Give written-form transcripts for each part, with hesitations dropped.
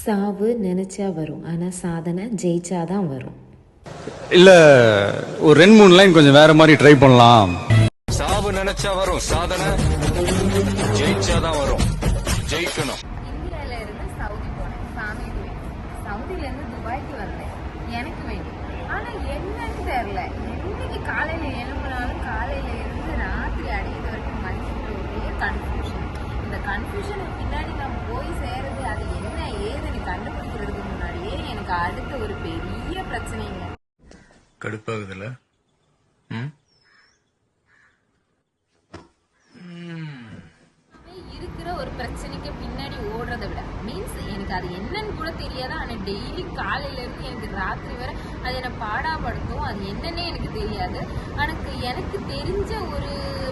சாவு நினைச்சா வரும், ஆனால் சாதனை ஜெயிச்சாதான் வரும். இல்ல ஒரு 2-3 லைன் கொஞ்சம் வேற மாதிரி ட்ரை பண்ணலாம். சாவு நினைச்சா வரும், சாதனை ஜெயிச்சாதான் வரும். ஜெயிக்கணும். இந்தியால இருந்து சவுதி போனேன், ஃபேமிலிக்கு வேண்டி. சவுதியில இருந்து துபாய்க்கு வந்தேன், எனக்கு வேண்டி. ஆனா என்னன்னு தெரியல, என்னைக்கு காலையில எழும்பினாலும் காலையில இருந்து ராத்திரி அடையிற வரைக்கும் மனுஷனுக்கு ஒரே கன்ஃபியூஷன். இந்த கன்ஃபியூஷனுக்கு பின்னாடி நான் போய் சேருது அது என்ன ஏதுன்னு கண்டுபிடிக்கிறதுக்கு முன்னாடியே எனக்கு அடுத்த ஒரு பெரிய பிரச்சனைங்க. கடுப்பாகுதுல்ல? இருக்கிற ஒரு பிரச்சனைக்கு பின்னாடி ஓடுறதை விட மீன்ஸ் எனக்கு அது என்னன்னு கூட தெரியாது. ஆனால் டெய்லி காலையில இருந்து எனக்கு ராத்திரி வரை அது என்னை பாடாப்படுத்தும். அது என்னன்னே எனக்கு தெரியாது. எனக்கு தெரிஞ்ச ஒரு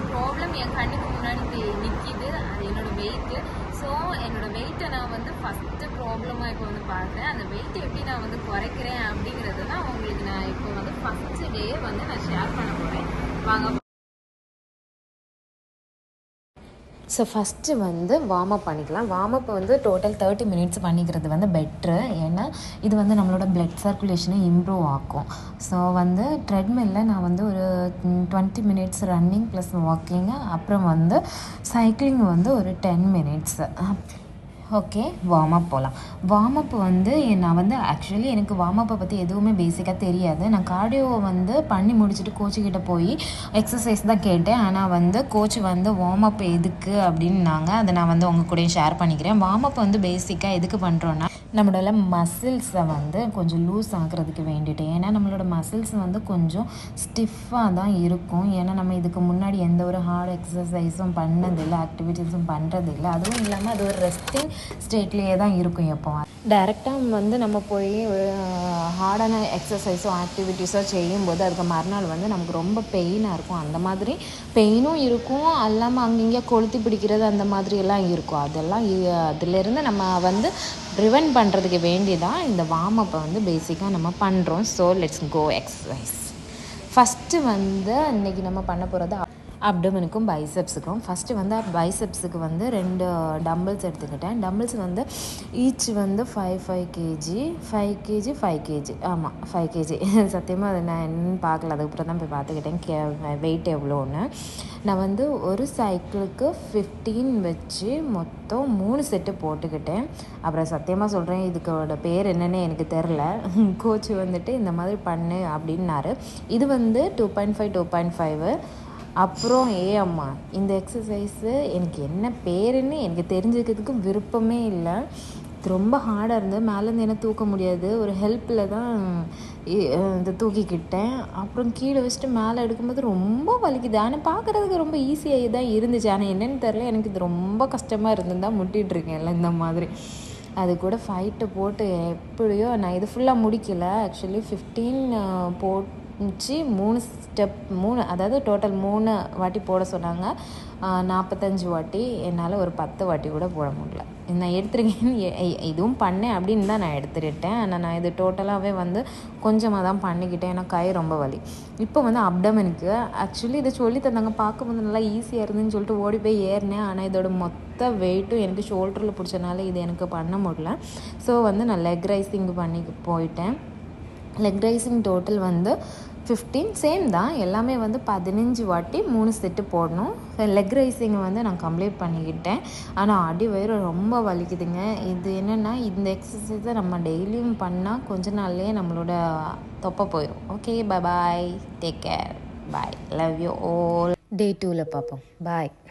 ப்ராப்ளம் என் கண்ணுக்கு முன்னாடி நிற்கிது. அது என்னோட வெயிட்டு. ஸோ என்னோட வெயிட்டை நான் வந்து ஃபஸ்ட்டு ப்ராப்ளமாக இப்போ வந்து பார்க்குறேன். அந்த வெயிட்டை எப்படி நான் வந்து குறைக்கிறேன் அப்படிங்கிறது தான் உங்களுக்கு நான் இப்போ வந்து ஃபஸ்ட்டு டே வந்து நான் ஷேர் பண்ண போகிறேன். வாங்க. ஸோ ஃபஸ்ட்டு வந்து வார்ம் அப் பண்ணிக்கலாம். வார்ம் அப் வந்து டோட்டல் 30 மினிட்ஸ் பண்ணிக்கிறது வந்து பெட்ரு. ஏன்னா இது வந்து நம்மளோட பிளட் சர்க்குலேஷனை இம்ப்ரூவ் ஆக்கும். ஸோ வந்து ட்ரெட்மில்லில் நான் வந்து ஒரு 20 மினிட்ஸ் ரன்னிங் ப்ளஸ் வாக்கிங்கு, அப்புறம் வந்து சைக்கிளிங் வந்து ஒரு 10 மினிட்ஸு. ஓகே, வார்ம் அப் போகலாம். வார்ம் அப் வந்து நான் வந்து ஆக்சுவலி எனக்கு வார்ம் அப்பை பற்றி எதுவுமே பேசிக்காக தெரியாது. நான் கார்டியோவை வந்து பண்ணி முடிச்சுட்டு கோச்சுக்கிட்ட போய் எக்ஸசைஸ் தான் கேட்டேன். ஆனால் வந்து கோச் வந்து வார்ம் அப் எதுக்கு அப்படின்னாங்க. அதை நான் வந்து உங்கள் கூட ஷேர் பண்ணிக்கிறேன். வார்ம் அப் வந்து பேசிக்காக எதுக்கு பண்ணுறோன்னா நம்மளோட மசில்ஸை வந்து கொஞ்சம் லூஸ் ஆகிறதுக்கு வேண்டிட்டு. ஏன்னா நம்மளோட மசில்ஸ் வந்து கொஞ்சம் ஸ்டிஃபாக தான் இருக்கும். ஏன்னா நம்ம இதுக்கு முன்னாடி எந்த ஒரு ஹார்ட் எக்ஸசைஸும் பண்ணதில்லை, ஆக்டிவிட்டீஸும் பண்ணுறதில்லை. அதுவும் இல்லாமல் அது ஒரு ரெஸ்டிங் ஸ்டேட்லேயே தான் இருக்கும். எப்போ டைரெக்டாக வந்து நம்ம போய் ஹார்டான எக்ஸசைஸோ ஆக்டிவிட்டீஸோ செய்யும்போது அதுக்கு மறுநாள் வந்து நமக்கு ரொம்ப பெயினாக இருக்கும். அந்த மாதிரி பெயினும் இருக்கும், அல்லாமல் அங்கங்கே கொளுத்தி பிடிக்கிறது அந்த மாதிரியெல்லாம் இருக்கும். அதிலேருந்து நம்ம வந்து ப்ரிவென்ட் பண்ணுறதுக்கு வேண்டிதான் இந்த வார்ம் அப்பை வந்து பேசிக்காக நம்ம பண்ணுறோம். So let's go exercise. First வந்து இன்றைக்கி நம்ம பண்ண போகிறது அப்டமனுக்கும் பைசெப்ஸுக்கும். ஃபஸ்ட்டு வந்து பைசெப்ஸுக்கு வந்து 2 டம்பிள்ஸ் எடுத்துக்கிட்டேன். டம்பிள்ஸ் வந்து ஈச் வந்து 5 கேஜி 5 கேஜி 5 கேஜி ஆமாம் 5 கேஜி. சத்தியமாக அதை நான் என்னன்னு பார்க்கல, அதுக்கப்புறம் தான் போய் பார்த்துக்கிட்டேன் வெயிட் எவ்வளோன்னு. நான் வந்து ஒரு சைக்கிளுக்கு 15 வச்சு மொத்தம் 3 செட்டு போட்டுக்கிட்டேன். அப்புறம் சத்தியமாக சொல்கிறேன், இதுக்கோட பேர் என்னென்னு எனக்கு தெரில. கோச் வந்துட்டு இந்த மாதிரி பண்ணு அப்படின்னாரு. இது வந்து 2.5 2.5. அப்புறம் அம்மா இந்த எக்ஸசைஸு எனக்கு என்ன பேருன்னு எனக்கு தெரிஞ்சுக்கிறதுக்கு விருப்பமே இல்லை. ரொம்ப ஹார்டாக இருந்தது. மேலேருந்து என்ன தூக்க முடியாது, ஒரு ஹெல்ப்பில் தான் இந்த தூக்கிக்கிட்டேன். அப்புறம் கீழே வச்சுட்டு மேலே எடுக்கும்போது ரொம்ப வலிக்குது. ஆனால் பார்க்குறதுக்கு ரொம்ப ஈஸியாக தான் இருந்துச்சு. ஆனால் என்னென்னு தெரில, எனக்கு இது ரொம்ப கஷ்டமாக இருந்து தான் முட்டிகிட்ருக்கேன்ல இந்த மாதிரி. அது கூட ஃபைட்டை போட்டு எப்படியோ நான் இது ஃபுல்லாக முடிக்கலை. ஆக்சுவலி 15 போட்டு 3 ஸ்டெப் 3, அதாவது டோட்டல் 3 வாட்டி போட சொன்னாங்க. 45 வாட்டி. என்னால் ஒரு 10 வாட்டி கூட போட முடியல. நான் எடுத்துருக்கேன், இதுவும் பண்ணேன் அப்படின்னு தான் நான் எடுத்துக்கிட்டேன். ஆனால் நான் இது டோட்டலாகவே வந்து கொஞ்சமாக தான் பண்ணிக்கிட்டேன். ஏன்னா கை ரொம்ப வலி. இப்போ வந்து அப்டமனுக்கு ஆக்சுவலி இதை சொல்லி தந்தாங்க. பார்க்கும்போது நல்லா ஈஸியாக இருந்துன்னு சொல்லிட்டு ஓடி போய் ஏறினேன். ஆனால் இதோட மொத்த வெயிட்டும் எனக்கு ஷோல்டரில் பிடிச்சனால இது எனக்கு பண்ண முடியல. ஸோ வந்து நான் லெக் ரைசிங் பண்ணி போயிட்டேன். லெக் ரைசிங் டோட்டல் வந்து 15 சேம் தான். எல்லாமே வந்து 15 வாட்டி 3 செட்டு போடணும். லெக் ரைசிங் வந்து நான் கம்ப்ளீட் பண்ணிக்கிட்டேன். ஆனால் அடி வயிறு ரொம்ப வலிக்குதுங்க. இது என்னென்னா இந்த எக்ஸசைஸை நம்ம டெய்லியும் பண்ணால் கொஞ்ச நாள்லேயே நம்மளோட தொப்பை போயிடும். Okay, bye, take care, bye, love you all. Day 2ல் பார்ப்போம். பாய்.